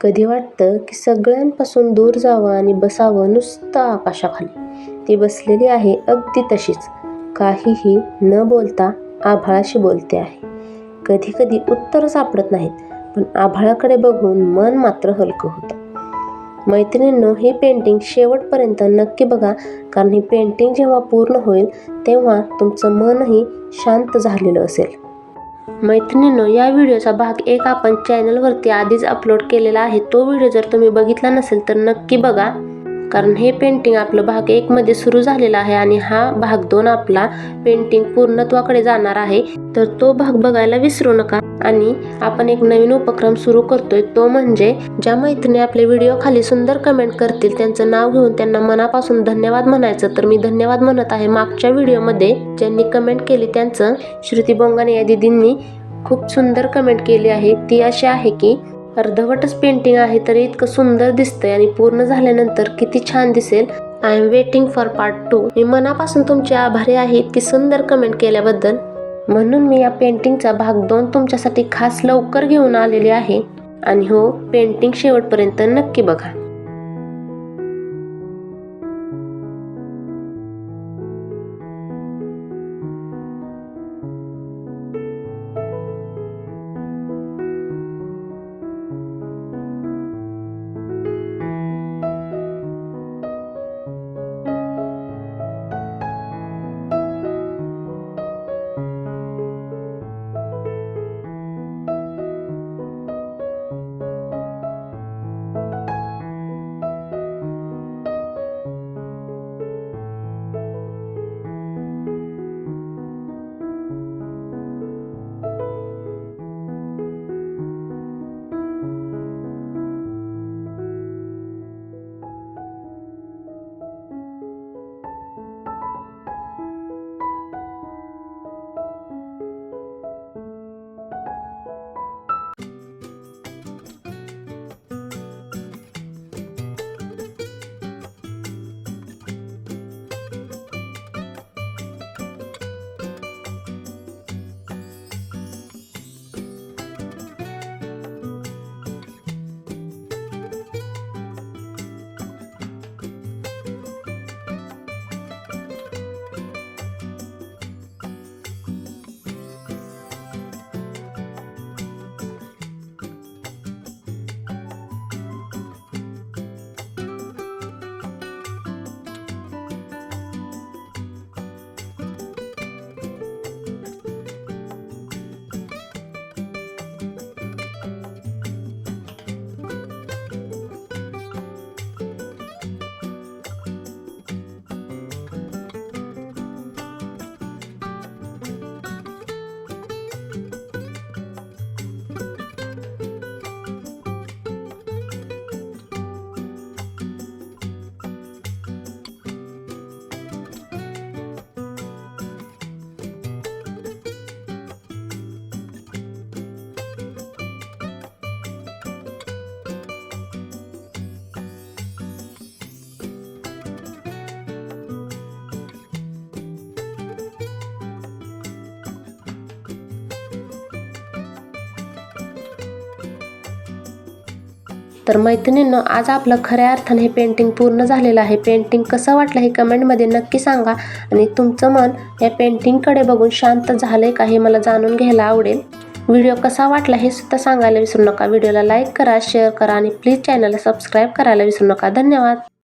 कधी वाटतं की सगळ्यांपासून दूर जावं आणि बसावं नुसतं आकाशाखाली. ती बसलेली आहे अगदी तशीच, काहीही न बोलता आभाळाशी बोलते आहे. कधी कधी उत्तर सापडत नाहीत, पण आभाळाकडे बघून मन मात्र हलकं होतं. मैत्रिणींनो, ही पेंटिंग शेवटपर्यंत नक्की बघा, कारण ही पेंटिंग जेव्हा पूर्ण होईल तेव्हा तुमचं मनही शांत झालेलं असेल. मैत्रिणींनो, या व्हिडिओचा भाग 1 आपण चॅनलवरती आधीच अपलोड केलेला आहे. तो व्हिडिओ जर तुम्ही बघितला नसेल तर नक्की बघा, कारण हे पेंटिंग आपलं भाग 1 मध्ये सुरू झालेला आहे आणि हा भाग 2 आपला पेंटिंग पूर्णत्वाकडे जाणार आहे. तर तो भाग बघायला विसरू नका. आणि आपण एक नवीन उपक्रम सुरू करतोय, तो म्हणजे ज्या मैत्रिणी आपले व्हिडिओ खाली सुंदर कमेंट करतील त्यांचं नाव घेऊन त्यांना मनापासून धन्यवाद म्हणायचं. तर मी धन्यवाद म्हणत आहे. मागच्या व्हिडिओमध्ये ज्यांनी कमेंट केली त्यांचं श्रुती बोंगाने या दीदींनी खूप सुंदर कमेंट केली आहे. ती अशी आहे की अर्धवटच पेंटिंग आहे तरी इतकं सुंदर दिसतंय आणि पूर्ण झाल्यानंतर किती छान दिसेल. I am waiting for part 2. मी मनापासून तुमचे आभारी आहे इतकी सुंदर कमेंट केल्याबद्दल. म्हणून मी या पेंटिंगचा भाग 2 तुमच्यासाठी खास लवकर घेऊन आलेली आहे. आणि हो, पेंटिंग शेवटपर्यंत नक्की बघा. तर मैत्रिणींनो, आज आपलं खऱ्या अर्थाने हे पेंटिंग पूर्ण झालेलं आहे. पेंटिंग कसं वाटलं हे कमेंटमध्ये नक्की सांगा. आणि तुमचं मन या पेंटिंगकडे बघून शांत झालंय का हे मला जाणून घ्यायला आवडेल. व्हिडिओ कसा वाटला हे सुद्धा सांगायला विसरू नका. व्हिडिओला लाईक करा, शेअर करा आणि प्लीज चॅनलला सबस्क्राईब करायला विसरू नका. धन्यवाद.